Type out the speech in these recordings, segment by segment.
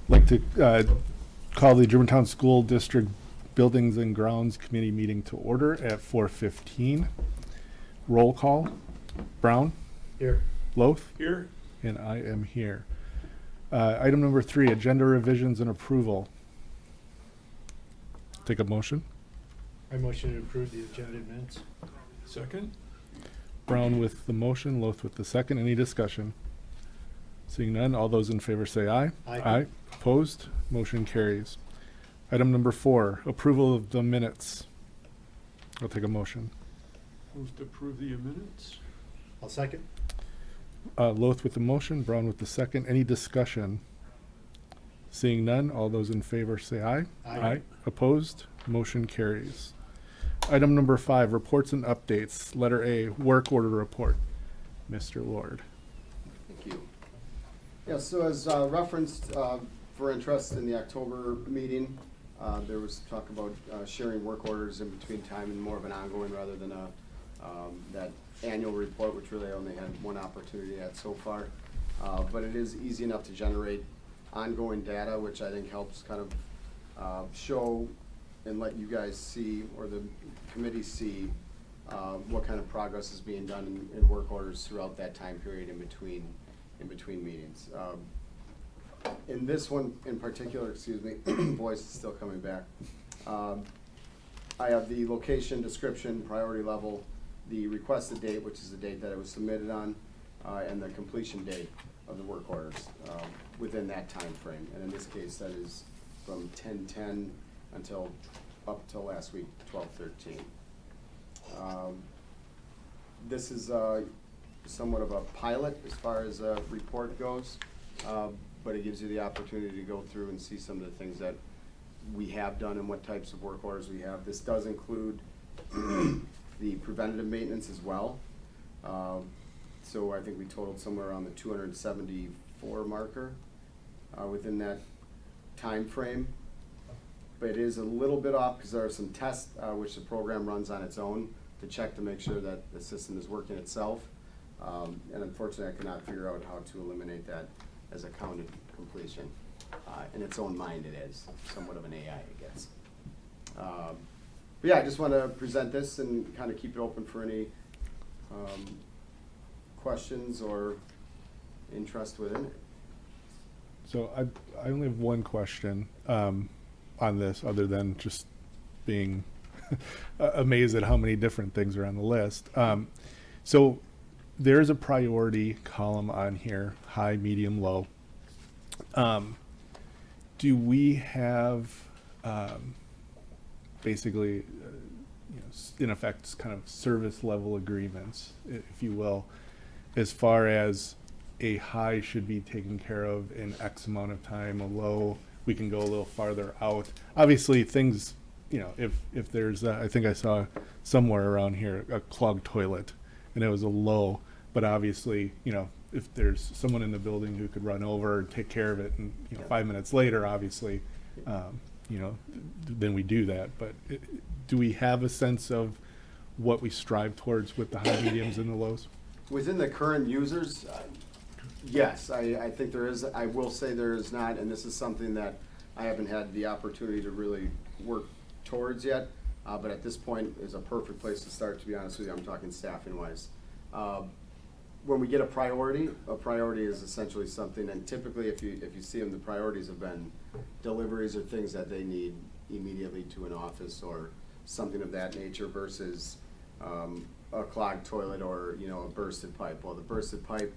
like to call the Germantown School District Buildings and Grounds Committee meeting to order at 4:15. Roll call. Brown? Here. Loth? Here. And I am here. Item number 3, agenda revisions and approval. Take a motion. I motion to approve the agenda minutes. Second? Brown with the motion, Loth with the second. Any discussion? Seeing none, all those in favor say aye. Aye. Opposed? Motion carries. Item number 4, approval of the minutes. I'll take a motion. Move to approve the minutes? I'll second. Loth with the motion, Brown with the second. Any discussion? Seeing none, all those in favor say aye. Aye. Opposed? Motion carries. Item number 5, reports and updates. Letter A, work order report. Mr. Lord. Thank you. Yeah, so as referenced for interest in the October meeting, there was talk about sharing work orders in between time and more of an ongoing rather than that annual report, which really I only had one opportunity at so far. But it is easy enough to generate ongoing data, which I think helps kind of show and let you guys see, or the committee see, what kind of progress is being done in work orders throughout that time period in between meetings. In this one in particular, excuse me, voice is still coming back. I have the location, description, priority level, the requested date, which is the date that it was submitted on, and the completion date of the work orders within that time frame. And in this case, that is from 10/10 until up till last week, 12/13. This is somewhat of a pilot as far as a report goes, but it gives you the opportunity to go through and see some of the things that we have done and what types of work orders we have. This does include the preventative maintenance as well. So I think we totaled somewhere around the 274 marker within that time frame. But it is a little bit off because there are some tests which the program runs on its own to check to make sure that the system is working itself. And unfortunately, I cannot figure out how to eliminate that as a counted completion. In its own mind, it is somewhat of an AI, I guess. But yeah, I just want to present this and kind of keep it open for any questions or interest within it. So I only have one question on this, other than just being amazed at how many different things are on the list. So there's a priority column on here, high, medium, low. Do we have basically, in effect, kind of service level agreements, if you will, as far as a high should be taken care of in X amount of time, a low, we can go a little farther out. Obviously, things, if there's, I think I saw somewhere around here, a clogged toilet, and it was a low, but obviously, if there's someone in the building who could run over and take care of it, and 5 minutes later, obviously, then we do that. But do we have a sense of what we strive towards with the high, mediums, and the lows? Within the current users, yes, I think there is. I will say there is not, and this is something that I haven't had the opportunity to really work towards yet. But at this point is a perfect place to start, to be honest with you. I'm talking staffing wise. When we get a priority is essentially something, and typically if you see them, the priorities have been deliveries or things that they need immediately to an office or something of that nature versus a clogged toilet or a bursted pipe. Well, the bursted pipe,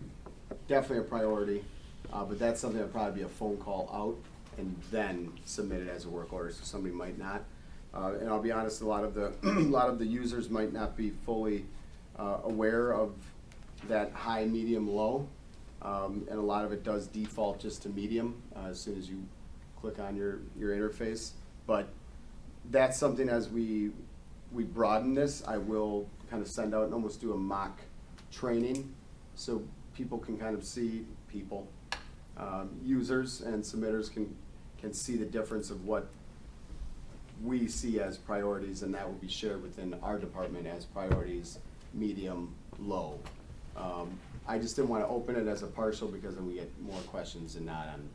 definitely a priority, but that's something that'll probably be a phone call out and then submit it as a work order, so somebody might not. And I'll be honest, a lot of the users might not be fully aware of that high, medium, low, and a lot of it does default just to medium as soon as you click on your interface. But that's something, as we broaden this, I will kind of send out and almost do a mock training so people can kind of see users and submitters can see the difference of what we see as priorities, and that will be shared within our department as priorities, medium, low. I just didn't want to open it as a partial because then we get more questions and not on,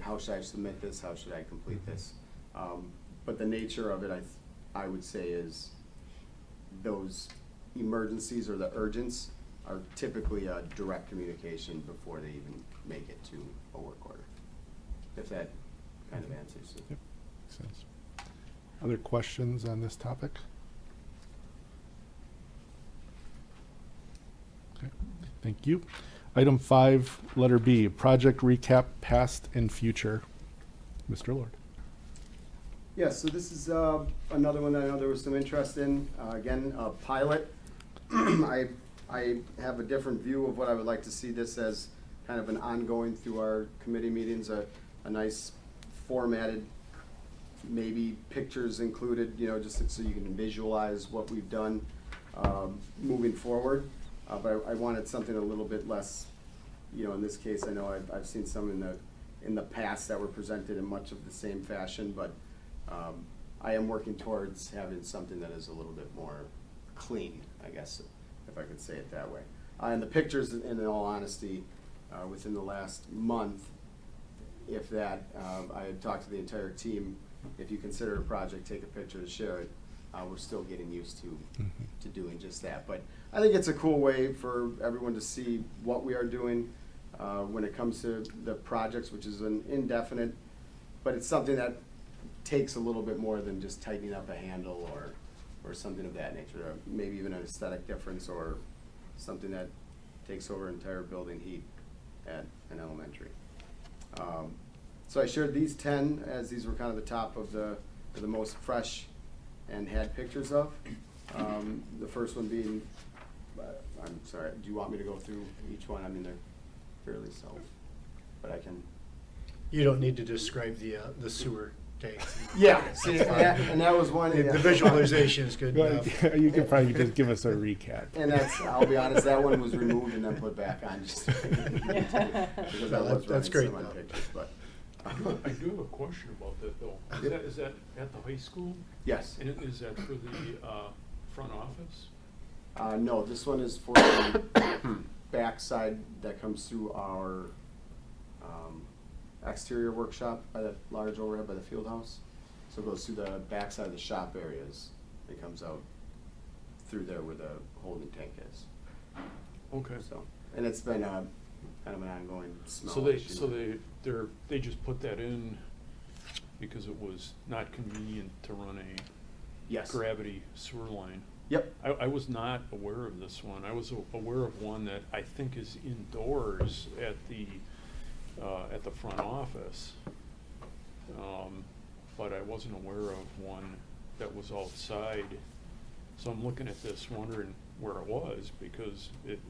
how should I submit this, how should I complete this? But the nature of it, I would say is those emergencies or the urgents are typically a direct communication before they even make it to a work order. If that kind of answers it. Yep, makes sense. Other questions on this topic? Okay, thank you. Item 5, letter B, project recap, past and future. Mr. Lord. Yeah, so this is another one that I know there was some interest in. Again, a pilot. I have a different view of what I would like to see this as kind of an ongoing through our committee meetings, a nice formatted, maybe pictures included, you know, just so you can visualize what we've done moving forward. But I wanted something a little bit less, you know, in this case, I know I've seen some in the past that were presented in much of the same fashion, but I am working towards having something that is a little bit more clean, I guess, if I could say it that way. And the pictures, in all honesty, within the last month, if that, I had talked to the entire team, if you consider a project, take a picture to share it. We're still getting used to doing just that. But I think it's a cool way for everyone to see what we are doing when it comes to the projects, which is an indefinite, but it's something that takes a little bit more than just tightening up a handle or something of that nature, or maybe even an aesthetic difference or something that takes over entire building heat at an elementary. So I shared these 10 as these were kind of the top of the most fresh and had pictures of. The first one being, I'm sorry, do you want me to go through each one? I mean, they're fairly self, but I can. You don't need to describe the sewer tank. Yeah, see, and that was one. The visualization is good Well, enough. you could probably just give us a recap. And that's, I'll be honest, that one was removed and then put back on just because I was That's running great, some on though. pictures, but. I do have a question about that though. Is that at the high school? Yes. And is that for the front office? No, this one is for the backside that comes through our exterior workshop by the large overhead by the field house. So it goes through the backside of the shop areas. It comes out through there where the holding tank is. Okay. So, and it's been kind of an ongoing smell So issue. they just put that in because it was not convenient to run a Yes. gravity sewer line. Yep. I was not aware of this one. I was aware of one that I think is indoors at the front office. But I wasn't aware of one that was outside. So I'm looking at this wondering where it was because it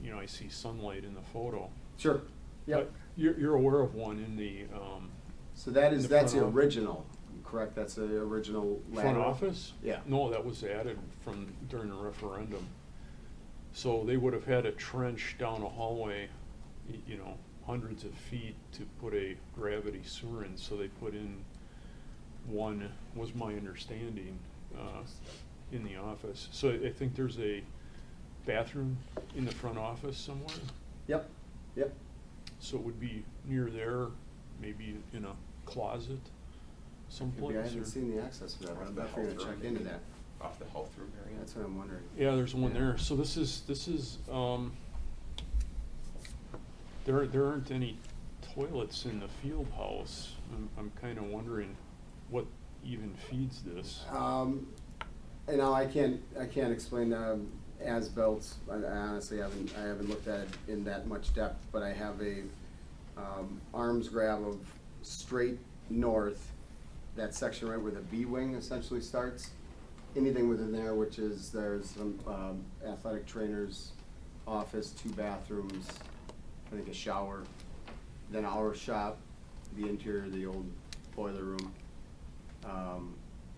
you know, I see sunlight in the photo. Sure. Yep. But you're aware of one in the, So that's in the the front office? original, correct? That's the original front lateral? office? Yeah. No, that was added from during the referendum. So they would have had a trench down a hallway, you know, hundreds of feet to put a gravity sewer in, so they put in one, was my understanding, in the office. So I think there's a bathroom in the front office somewhere, Yep, yep. so it would be near there, maybe in a closet someplace. Maybe I or- haven't seen the access for that, but I'm definitely gonna check into that. Off the health room area. That's what I'm wondering. Yeah, there's one Yeah. there. So this is, there aren't any toilets in the field house. I'm kinda wondering what even feeds this. And now I can't explain as-built. I honestly haven't looked at it in that much depth, but I have a arms grab of straight north, that section right where the B wing essentially starts. Anything within there, which is, there's some athletic trainer's office, 2 bathrooms, I think a shower, then our shop, the interior, the old boiler room,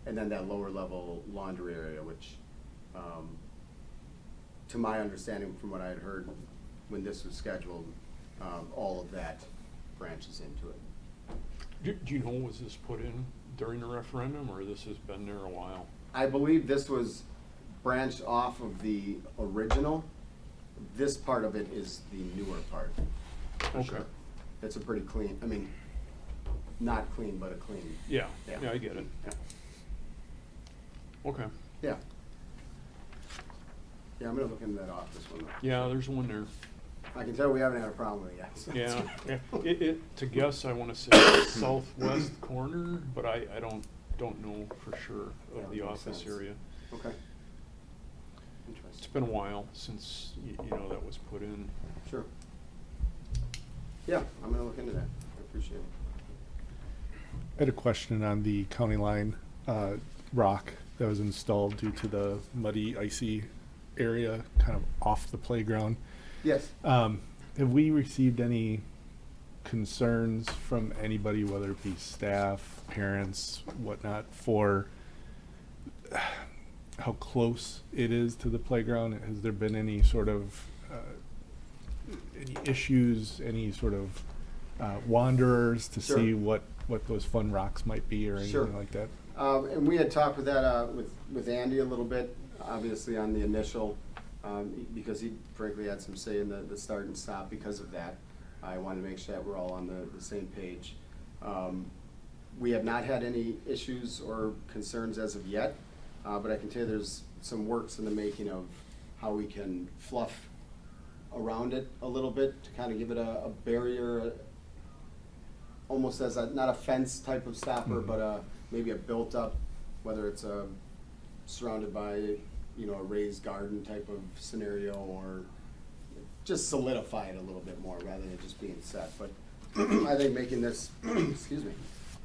and then that lower level laundry area, which, to my understanding from what I had heard when this was scheduled, all of that branches into it. Do you know, was this put in during the referendum, or this has been there a while? I believe this was branched off of the original. This part of it is the newer part. for Okay. sure. It's a pretty clean, I mean, not clean, but a clean. Yeah, Yeah. yeah, I get it. Yeah. Okay, Yeah. Yeah, I'm gonna look into that office one. though. yeah, there's one there. I can tell we haven't had a problem with it yet. so that's Yeah, good. yeah. To guess, I wanna say southwest corner, but I don't know for sure Yeah, of that the makes office sense. area. Okay. It's Interesting. been a while since, you know, that was put in. Sure. Yeah, I'm gonna look into that. I appreciate it. I had a question on the county line rock that was installed due to the muddy, icy area kind of off the playground. Yes. Have we received any concerns from anybody, whether it be staff, parents, whatnot, for how close it is to the playground? Has there been any sort of any issues, any sort of wanderers to Sure. see what those fun rocks might be or anything Sure. like that? And we had talked with that, with Andy a little bit, obviously on the initial, because he frankly had some say in the start and stop because of that. I wanted to make sure that we're all on the same page. We have not had any issues or concerns as of yet, but I can tell you there's some works in the making of how we can fluff around it a little bit to kind of give it a barrier, almost as not a fence type of stopper, Mhm. but maybe a built-up, whether it's surrounded by, you know, a raised garden type of scenario, or just solidify it a little bit more rather than just being set. But I think making this, excuse me,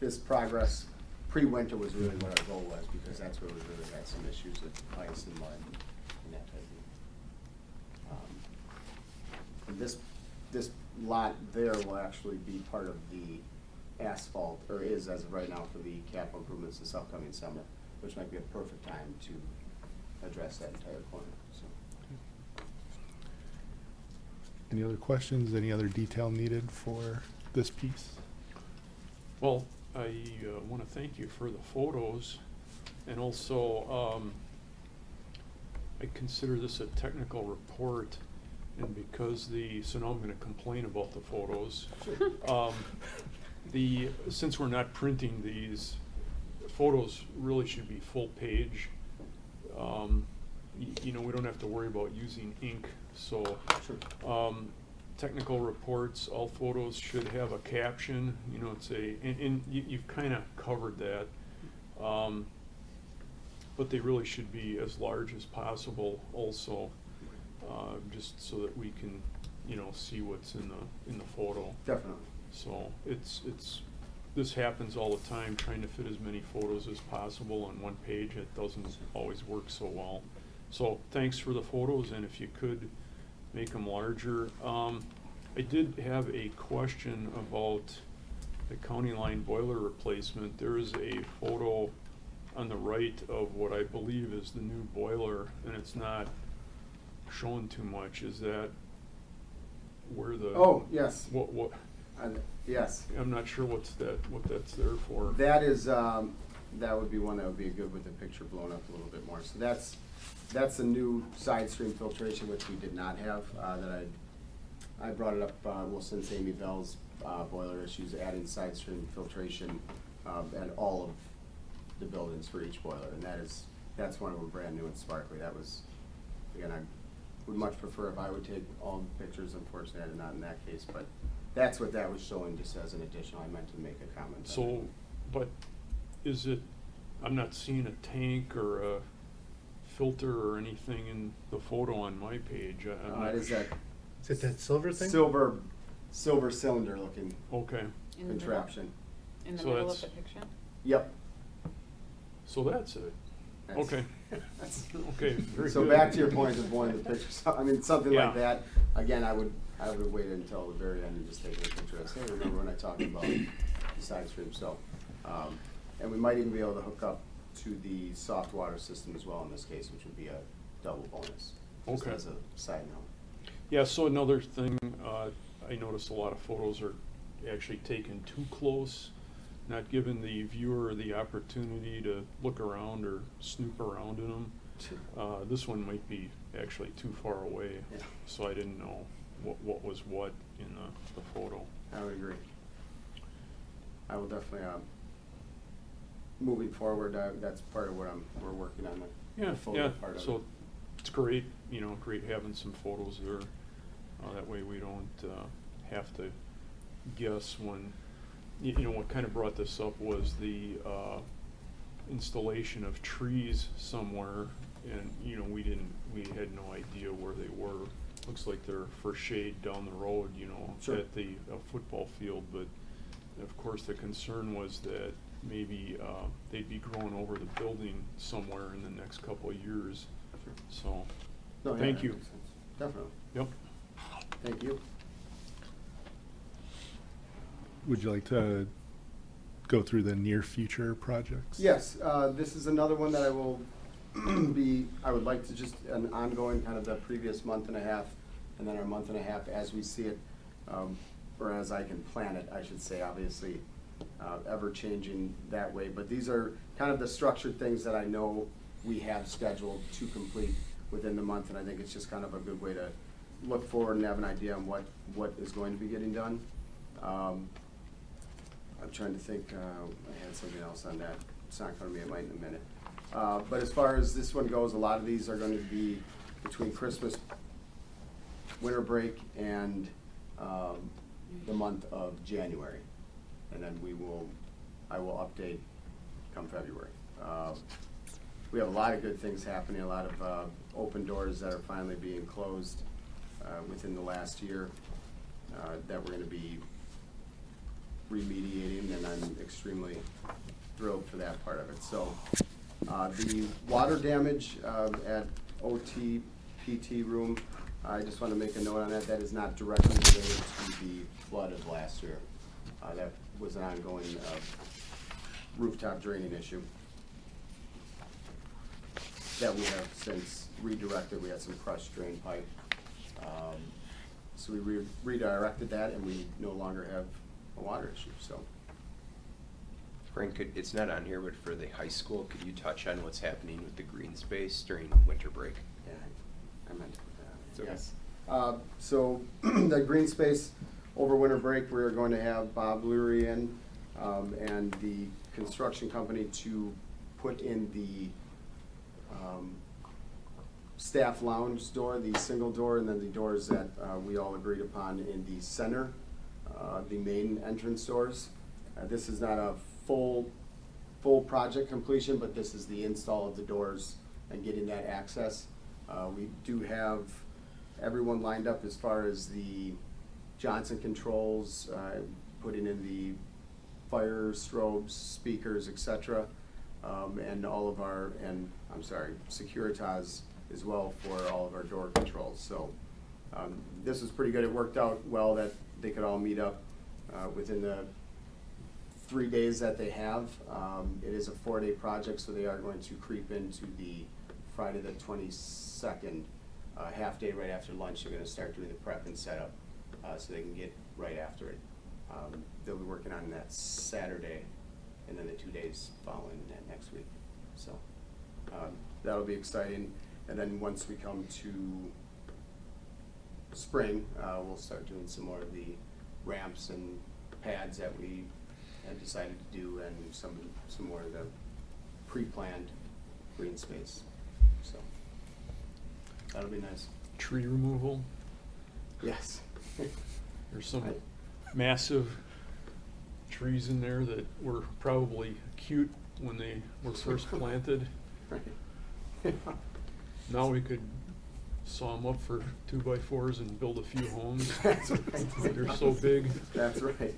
this progress pre-winter was really what our goal was, because that's where we really had some issues with ice and mud and that type of thing. And this lot there will actually be part of the asphalt, or is as of right now, for the capital improvements this upcoming summer, which might be a perfect time to address that entire corner, so. Any other questions, any other detail needed for this piece? Well, I wanna thank you for the photos, and also, I consider this a technical report, and because so now I'm gonna complain about the photos. Since we're not printing these, photos really should be full page. You know, we don't have to worry about using ink, so. Sure. Technical reports, all photos should have a caption, you know, and you've kinda covered that. But they really should be as large as possible also, just so that we can, you know, see what's in the photo. Definitely. So this happens all the time, trying to fit as many photos as possible on one page. It doesn't always work so well. So thanks for the photos, and if you could make them larger. I did have a question about the county line boiler replacement. There is a photo on the right of what I believe is the new boiler, and it's not showing too much. Is that where the? Oh, yes. What? Yes. I'm not sure what that's there for. That is, that would be one that would be good with the picture blown up a little bit more. So that's a new side stream filtration, which we did not have, that I brought it up, well, since Amy Bell's boiler issues, adding side stream filtration at all of the buildings for each boiler. And that's one of them brand new and sparkly. That was, again, I would much prefer if I would take all the pictures. Unfortunately, I did not in that case, but that's what that was showing, just as an additional. I meant to make a comment on So, but is it, I'm not seeing a tank or a filter or anything in the photo on my page. I'm not It is that Is it that silver thing? silver cylinder looking Okay, In the middle, contraption. in the So middle of that's- the picture? Yep. so that's it. That's- Okay, that's- okay, very good. So back to your point of wanting the picture, so, I mean, something like Yeah. that, again, I would wait until the very end and just take a picture and say, hey, remember when I talked about the side stream, so. And we might even be able to hook up to the soft water system as well in this case, which would be a double bonus. Just Okay. as a side note. Yeah, so another thing, I noticed a lot of photos are actually taken too close, not giving the viewer the opportunity to look around or snoop around in them. This one might be actually too far away, Yeah. so I didn't know what was what in the photo. I would agree. I will definitely, moving forward, that's part of what we're working on, Yeah, the photo yeah, part of it. so it's great, you know, great having some photos there. That way we don't have to guess when, you know, what kind of brought this up was the installation of trees somewhere, and, you know, we had no idea where they were. Looks like they're for shade down the road, you know, Sure. at the football field, but of course the concern was that maybe they'd be growing over the building somewhere in the next couple of years. Sure. So, No, yeah, thank that you. makes sense. Definitely. Yep. Thank you. Would you like to go through the near future projects? Yes, this is another one that I will I would like to just an ongoing kind of the previous month and a half, and then our month and a half as we see it, or as I can plan it, I should say, obviously, ever changing that way. But these are kind of the structured things that I know we have scheduled to complete within the month, and I think it's just kind of a good way to look forward and have an idea on what is going to be getting done. I'm trying to think, I had something else on that. It's not gonna be in mind in a minute. But as far as this one goes, a lot of these are going to be between Christmas, winter break, and the month of January. And then I will update come February. We have a lot of good things happening, a lot of open doors that are finally being closed within the last year that we're gonna be remediating, and I'm extremely thrilled for that part of it. So the water damage at OT PT room, I just want to make a note on that. That is not directly related to the flood of last year. That was an ongoing rooftop draining issue that we have since redirected. We had some crushed drain pipe. So we redirected that, and we no longer have a water issue, so. Frank, it's not on here, but for the high school, could you touch on what's happening with the green space during winter break? Yeah, I meant to put that on. It's Yes. okay. So the green space over winter break, we're going to have Bob Lurie in, and the construction company to put in the staff lounge door, the single door, and then the doors that we all agreed upon in the center, the main entrance doors. This is not a full project completion, but this is the install of the doors and getting that access. We do have everyone lined up as far as the Johnson controls, putting in the fire strobes, speakers, etc. And all of our, Securitas as well for all of our door controls. So this was pretty good. It worked out well that they could all meet up within the 3 days that they have. It is a 4-day project, so they are going to creep into the Friday the 22nd, half day right after lunch. They're gonna start doing the prep and setup, so they can get right after it. They'll be working on that Saturday, and then the 2 days following that next week. So that'll be exciting. And then once we come to spring, we'll start doing some more of the ramps and pads that we had decided to do, and some more of the pre-planned green space. So that'll be nice. Tree removal, Yes. there's some massive trees in there that were probably cute when they were first planted. Right. Now we could saw them up for 2x4s and build a few homes. That's right. They're so big. That's right.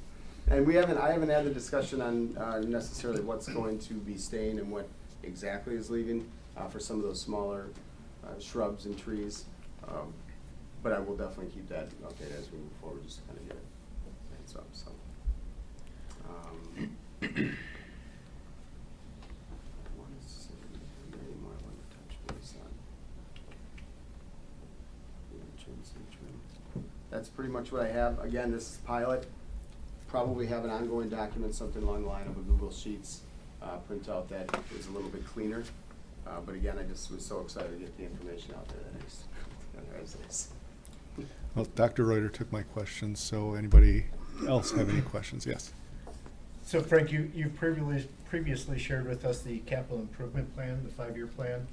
And I haven't had the discussion on necessarily what's going to be staying and what exactly is leaving for some of those smaller shrubs and trees. But I will definitely keep that updated as we move forward, just to kind of get it heads up, so. I wanna see, is there any more I want to touch base on? That's pretty much what I have. Again, this is pilot. Probably have an ongoing document, something along the line of a Google Sheets printout that is a little bit cleaner. But again, I just was so excited to get the information out there that it's as it is. Well, Dr. Reuter took my questions, so anybody else have any questions? Yes. So Frank, you've previously shared with us the capital improvement plan, the 5-year plan.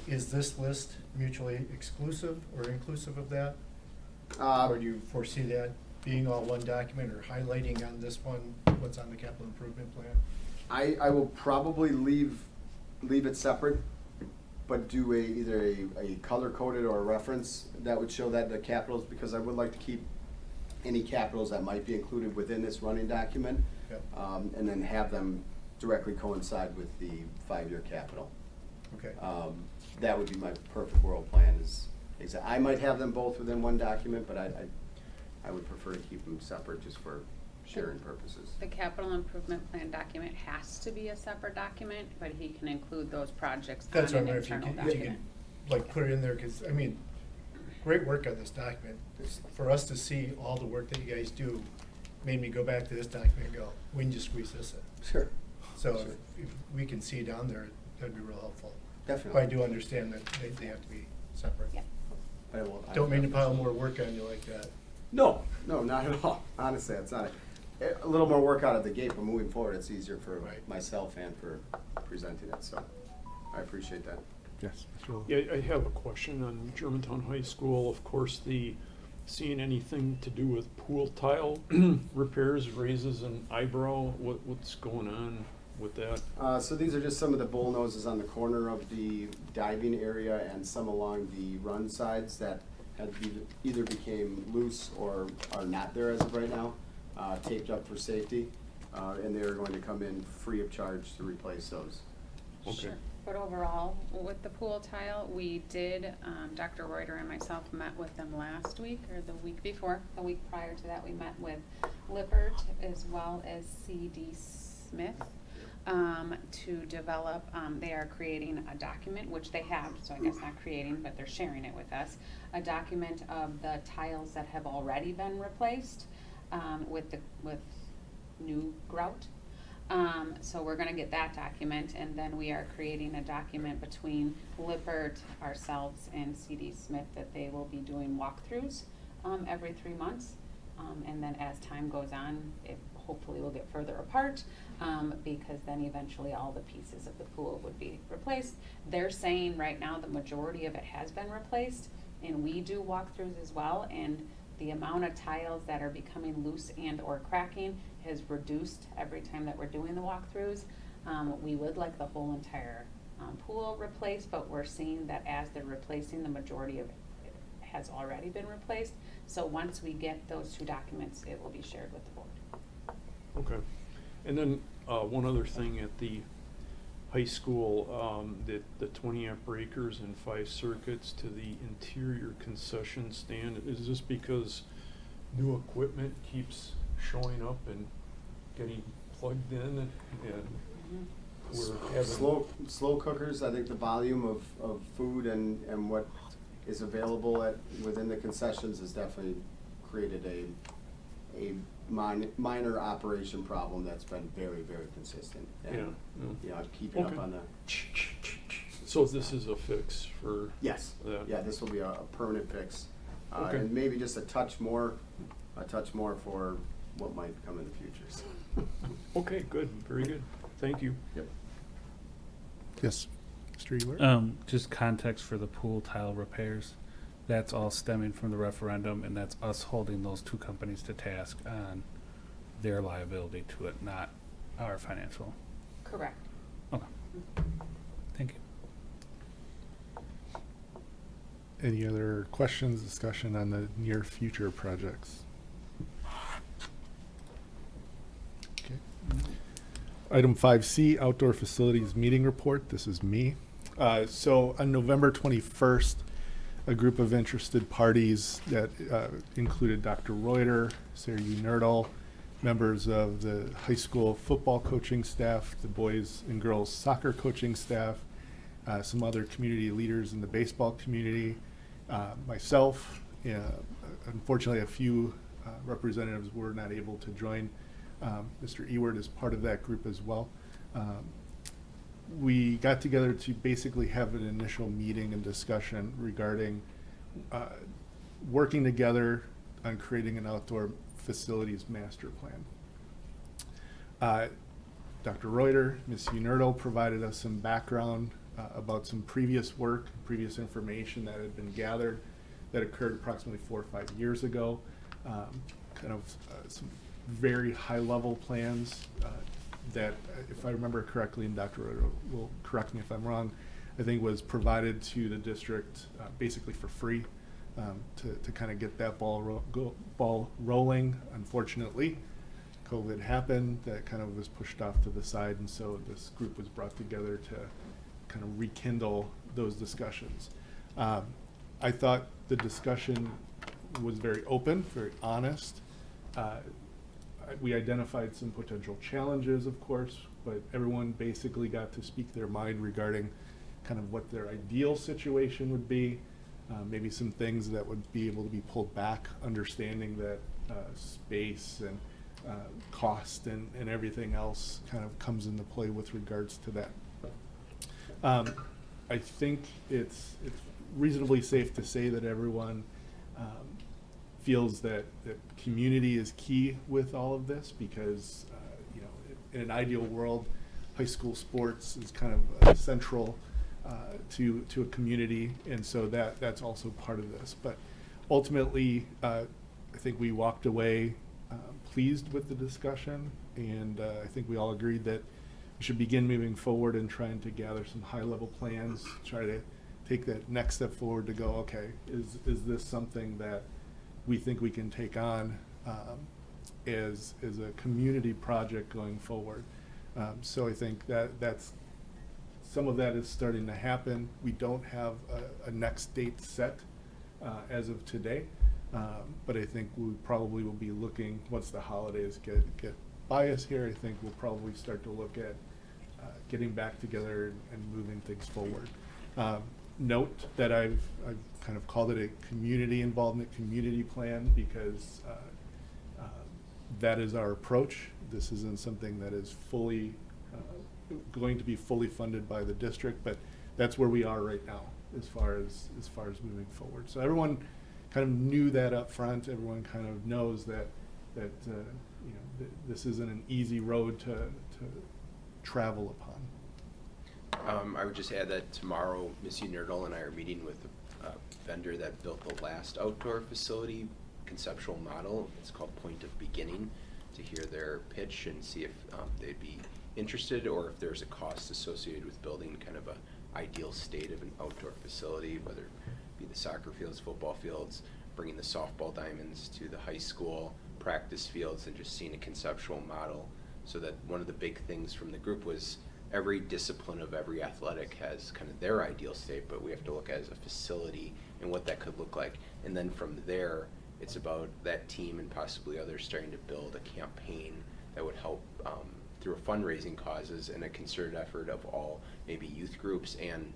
Is this list mutually exclusive or inclusive of that? Or do you foresee that being all one document, or highlighting on this one what's on the capital improvement plan? I will probably leave it separate, but do either a color-coded or a reference that would show that the capitals, because I would like to keep any capitals that might be included within this running document, Yep. and then have them directly coincide with the 5-year capital. Okay. That would be my perfect world plan is, I might have them both within one document, but I would prefer to keep them separate just for sharing purposes. The capital improvement plan document has to be a separate document, but he can include those projects on That's what I'm an wondering, if you internal could, if you document. could, like, put it in there, because, I mean, great work on this document. For us to see all the work that you guys do made me go back to this document and go, when did you squeeze this in? Sure. So Sure. if we can see down there, that'd be real helpful. Definitely. But I do understand that they have to be separate. Yeah. Don't mean to pile more work on you like that. No, not at all. Honestly, it's not. A little more work out of the gate, but moving forward, it's easier for Right. myself and for presenting it, so I appreciate that. Yes, Mr. Lowell. Yeah, I have a question on Germantown High School. Of course, seeing anything to do with pool tile repairs raises an eyebrow. What's going on with that? So these are just some of the bull noses on the corner of the diving area and some along the run sides that either became loose or are not there as of right now, taped up for safety. And they're going to come in free of charge to replace those. Okay. Sure. But overall, with the pool tile, we did, Dr. Reuter and myself met with them last week, or the week before. The week prior to that, we met with Lippert as well as C.D. Smith to develop, they are creating a document, which they have, so I guess not creating, but they're sharing it with us, a document of the tiles that have already been replaced with new grout. So we're gonna get that document, and then we are creating a document between Lippert, ourselves, and C.D. Smith that they will be doing walkthroughs every 3 months. And then as time goes on, it hopefully will get further apart, because then eventually all the pieces of the pool would be replaced. They're saying right now the majority of it has been replaced, and we do walkthroughs as well, and the amount of tiles that are becoming loose and or cracking has reduced every time that we're doing the walkthroughs. We would like the whole entire pool replaced, but we're seeing that as they're replacing, the majority of it has already been replaced. So once we get those 2 documents, it will be shared with the board. Okay. And then one other thing at the high school, the 20 amp breakers and 5 circuits to the interior concession stand. Is this because new equipment keeps showing up and getting plugged in, and we're having Slow cookers, I think the volume of food and what is available within the concessions has definitely created a minor operation problem that's been very, very consistent. And, keeping up Okay. on the. So this is a fix for Yes, that? yeah, this will be a permanent fix. Okay. And maybe just a touch more for what might come in the future. So. Okay, good, very good. Thank you. Yep. Yes, Mr. Ewert? Just context for the pool tile repairs. That's all stemming from the referendum, and that's us holding those 2 companies to task on their liability to it, not our financial. Correct. Okay. Thank you. Any other questions, discussion on the near future projects? Okay. Item 5C, Outdoor Facilities Meeting Report. This is me. So on November 21st, a group of interested parties that included Dr. Reuter, Sarah U. Nerdal, members of the high school football coaching staff, the boys and girls soccer coaching staff, some other community leaders in the baseball community, myself. Unfortunately, a few representatives were not able to join. Mr. Ewert is part of that group as well. We got together to basically have an initial meeting and discussion regarding working together on creating an outdoor facilities master plan. Dr. Reuter, Ms. Unerdl provided us some background about some previous work, previous information that had been gathered that occurred approximately 4 or 5 years ago. Some very high-level plans that, if I remember correctly, and Dr. Reuter will correct me if I'm wrong, I think was provided to the district basically for free to kind of get that ball rolling. Unfortunately, COVID happened, that kind of was pushed off to the side, and so this group was brought together to kind of rekindle those discussions. I thought the discussion was very open, very honest. We identified some potential challenges, of course, but everyone basically got to speak their mind regarding kind of what their ideal situation would be, maybe some things that would be able to be pulled back, understanding that space and cost and everything else kind of comes into play with regards to that. I think it's reasonably safe to say that everyone feels that community is key with all of this, because in an ideal world, high school sports is kind of central to a community, and so that's also part of this. But ultimately, I think we walked away pleased with the discussion, and I think we all agreed that we should begin moving forward and trying to gather some high-level plans, try to take that next step forward to go, okay, is this something that we think we can take on as a community project going forward. So I think that's some of that is starting to happen. We don't have a next date set as of today, but I think we probably will be looking, once the holidays get by us here, I think we'll probably start to look at getting back together and moving things forward. Note that I've kind of called it a community involvement, community plan, because that is our approach. This isn't something that is fully going to be fully funded by the district, but that's where we are right now as far as moving forward. So everyone kind of knew that up front. Everyone kind of knows that this isn't an easy road to travel upon. I would just add that tomorrow, Ms. Unerdl and I are meeting with a vendor that built the last outdoor facility conceptual model. It's called Point of Beginning, to hear their pitch and see if they'd be interested, or if there's a cost associated with building kind of a ideal state of an outdoor facility, whether it be the soccer fields, football fields, bringing the softball diamonds to the high school practice fields, and just seeing a conceptual model. So that one of the big things from the group was every discipline of every athletic has kind of their ideal state, but we have to look at it as a facility and what that could look like. And then from there, it's about that team and possibly others starting to build a campaign that would help through fundraising causes and a concerted effort of all maybe youth groups and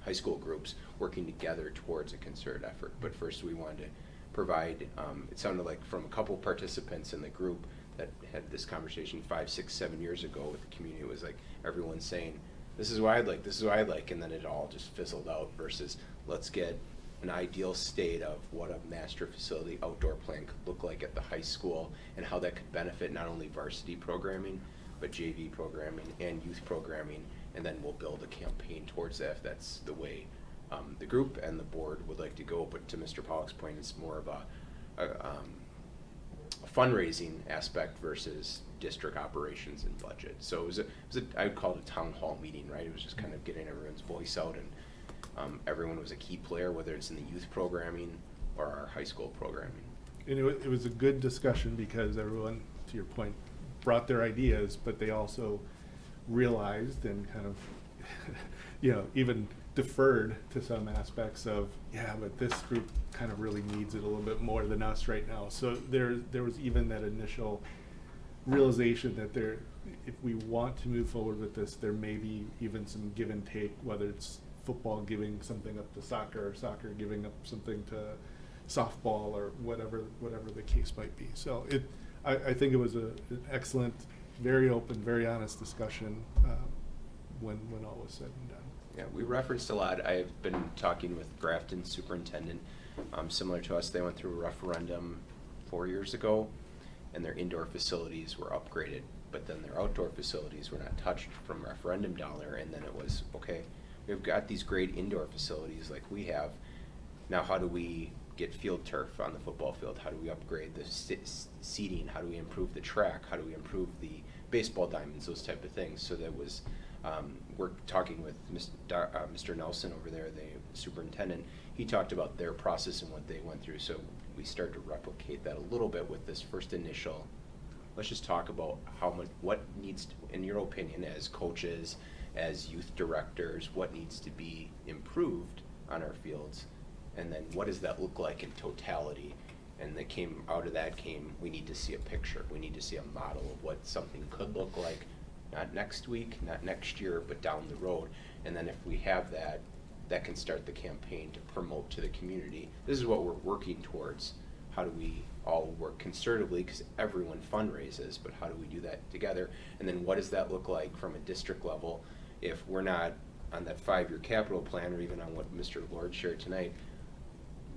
high school groups working together towards a concerted effort. But first we wanted to provide, it sounded like from a couple participants in the group that had this conversation 5, 6, 7 years ago with the community. It was like everyone saying, this is what I'd like, this is what I'd like, and then it all just fizzled out, versus let's get an ideal state of what a master facility outdoor plan could look like at the high school, and how that could benefit not only varsity programming, but JV programming and youth programming, and then we'll build a campaign towards that if that's the way the group and the board would like to go. But to Mr. Pollock's point, it's more of a fundraising aspect versus district operations and budget. So it was I would call it a town hall meeting, right? It was just kind of getting everyone's voice out, and everyone was a key player, whether it's in the youth programming or our high school programming. And it was a good discussion, because everyone, to your point, brought their ideas, but they also realized and kind of, even deferred to some aspects of, but this group kind of really needs it a little bit more than us right now. So there was even that initial realization that if we want to move forward with this, there may be even some give and take, whether it's football giving something up to soccer, or soccer giving up something to softball, or whatever the case might be. So I think it was an excellent, very open, very honest discussion when all was said and done. Yeah, we referenced a lot. I've been talking with Grafton superintendent, similar to us. They went through a referendum 4 years ago, and their indoor facilities were upgraded, but then their outdoor facilities were not touched from referendum dollar, and then it was, okay, we've got these great indoor facilities like we have, now how do we get field turf on the football field? How do we upgrade the seating? How do we improve the track? How do we improve the baseball diamonds? Those type of things. So that was, we're talking with Mr. Nelson over there, the superintendent. He talked about their process and what they went through. So we start to replicate that a little bit with this first initial. Let's just talk about how much, what needs to, in your opinion, as coaches, as youth directors, what needs to be improved on our fields, and then what does that look like in totality? And that came out of that came, we need to see a picture. We need to see a model of what something could look like, not next week, not next year, but down the road. And then if we have that, that can start the campaign to promote to the community. This is what we're working towards. How do we all work concertedly, because everyone fundraises, but how do we do that together? And then what does that look like from a district level if we're not on that 5-year capital plan, or even on what Mr. Lord shared tonight?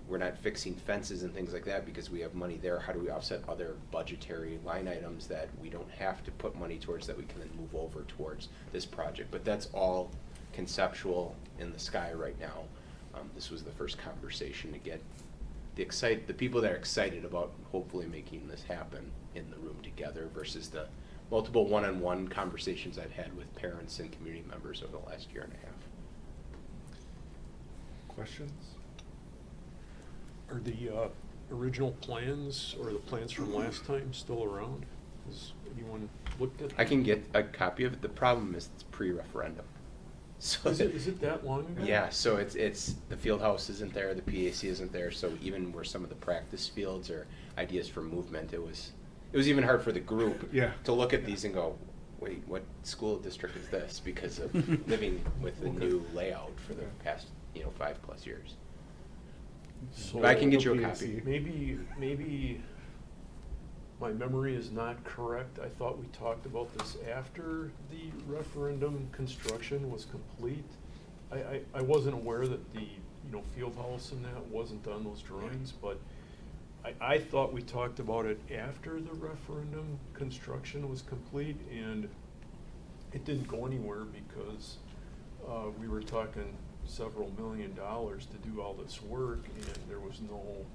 We're not fixing fences and things like that because we have money there. How do we offset other budgetary line items that we don't have to put money towards, that we can then move over towards this project? But that's all conceptual in the sky right now. This was the first conversation to get the people that are excited about hopefully making this happen in the room together, versus the multiple one-on-one conversations I've had with parents and community members over the last year and a half. Questions? Are the original plans or the plans from last time still around? Has anyone looked at them? I can get a copy of it. The problem is it's pre-referendum. So Is it that long ago? yeah, so it's the field house isn't there, the PAC isn't there, so even where some of the practice fields or ideas for movement, it was even hard for the group Yeah. to look at these and go, wait, what school district is this? Because of living with the Okay. new layout for the past 5+ years. So But I can get you a PAC. copy. maybe my memory is not correct. I thought we talked about this after the referendum construction was complete. I wasn't aware that the field house and that wasn't on those drawings, but I thought we talked about it after the referendum construction was complete, and it didn't go anywhere because we were talking several $1 million to do all this work, and there was no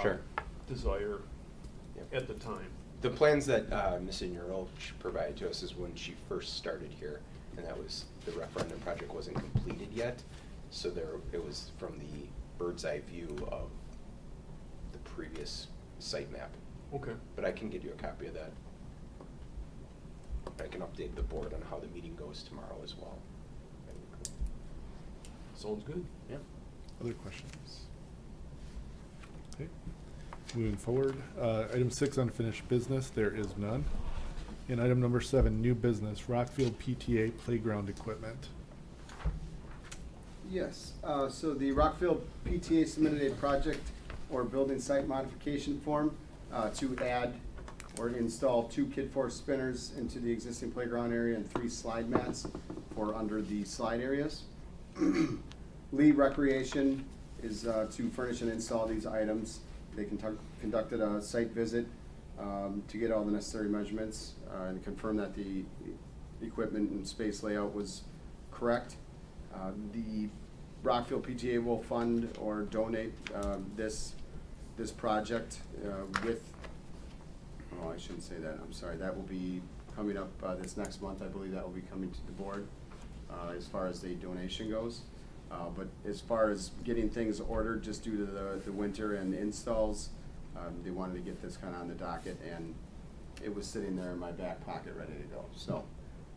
Sure. desire Yep. at the time. The plans that Ms. Inurl provided to us is when she first started here, and that was, the referendum project wasn't completed yet, so it was from the bird's eye view of the previous site map. Okay. But I can get you a copy of that. I can update the board on how the meeting goes tomorrow as well. Sounds good. Yep. Other questions? Okay. Moving forward, item 6, unfinished business, there is none. And item number 7, new business, Rockfield PTA playground equipment. Yes, so the Rockfield PTA submitted a project or building site modification form to add or install 2 Kid Force spinners into the existing playground area and 3 slide mats for under the slide areas. Lee Recreation is to furnish and install these items. They conducted a site visit to get all the necessary measurements and confirm that the equipment and space layout was correct. The Rockfield PTA will fund or donate this project with, oh, I shouldn't say that, I'm sorry, that will be coming up this next month. I believe that will be coming to the board as far as the donation goes. But as far as getting things ordered, just due to the winter and installs, they wanted to get this kind of on the docket, and it was sitting there in my back pocket ready to go. So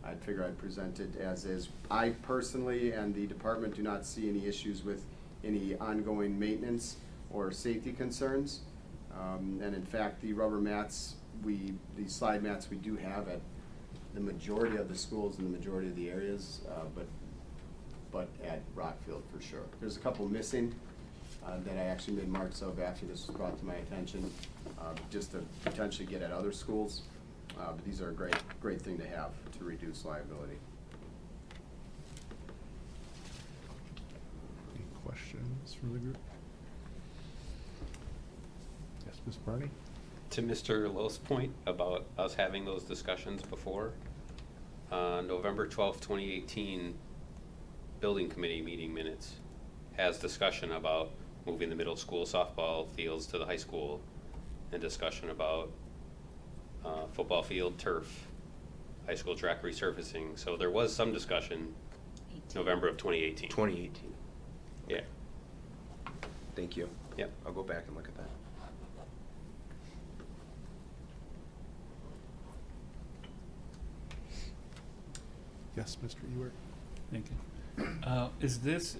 I'd figure I'd present it as is. I personally and the department do not see any issues with any ongoing maintenance or safety concerns. And in fact, the rubber mats, the slide mats we do have at the majority of the schools in the majority of the areas, but at Rockfield for sure. There's a couple missing that I actually made marks of after this was brought to my attention, just to potentially get at other schools. But these are a great thing to have to reduce liability. Any questions from the group? Yes, Ms. Barney? To Mr. Lowe's point about us having those discussions before, November 12th, 2018, Building Committee meeting minutes has discussion about moving the middle school softball fields to the high school, and discussion about football field turf, high school track resurfacing. So there was some discussion November of 2018. 2018. Yeah. Thank you. Yep. I'll go back and look at that. Yes, Mr. Ewert? Thank you. Is this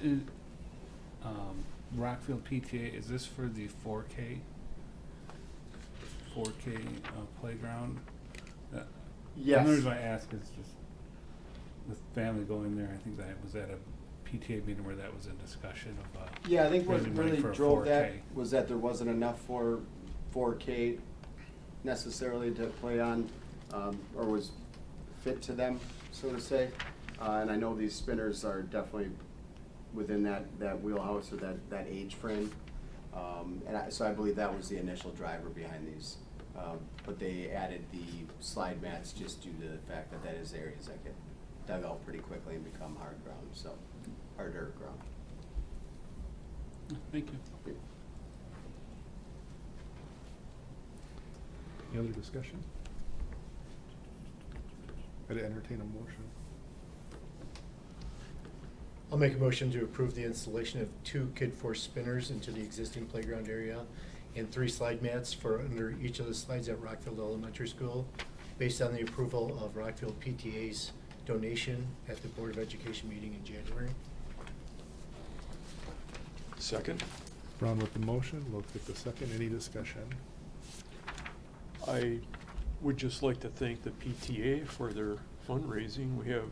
Rockfield PTA, is this for the 4K playground? The Yes. only reason I ask is just with family going there, I think that was at a PTA meeting where that was a discussion of, Yeah, I think what raising money really for a drove that 4K. was that there wasn't enough for 4K necessarily to play on, or was fit to them, so to say. And I know these spinners are definitely within that wheelhouse or that age frame. So I believe that was the initial driver behind these. But they added the slide mats just due to the fact that is areas that get dug out pretty quickly and become hard ground, so, hard dirt ground. Thank you. Any other discussion? I'd entertain a motion. I'll make a motion to approve the installation of 2 Kid Force spinners into the existing playground area and 3 slide mats for under each of the slides at Rockfield Elementary School, based on the approval of Rockfield PTA's donation at the Board of Education meeting in January. Second? Brown with the motion, Loth with the second. Any discussion? I would just like to thank the PTA for their fundraising. We have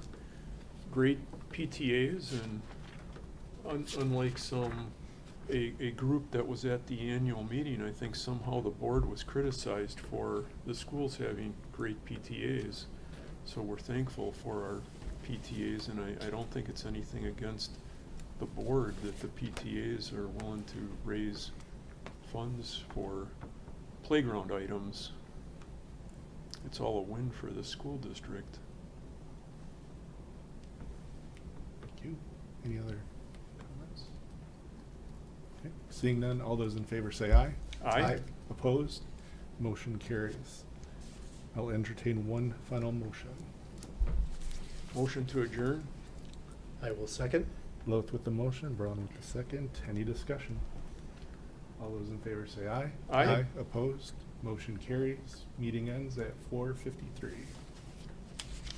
great PTAs, and unlike a group that was at the annual meeting, I think somehow the board was criticized for the schools having great PTAs. So we're thankful for our PTAs, and I don't think it's anything against the board that the PTAs are willing to raise funds for playground items. It's all a win for the school district. Thank you. Any other comments? Okay, seeing none, all those in favor say aye. Aye. Opposed? Motion carries. I'll entertain one final motion. Motion to adjourn? I will second. Loth with the motion, Brown with the second. Any discussion? All those in favor say aye. Aye. Opposed? Motion carries. Meeting ends at 4:53.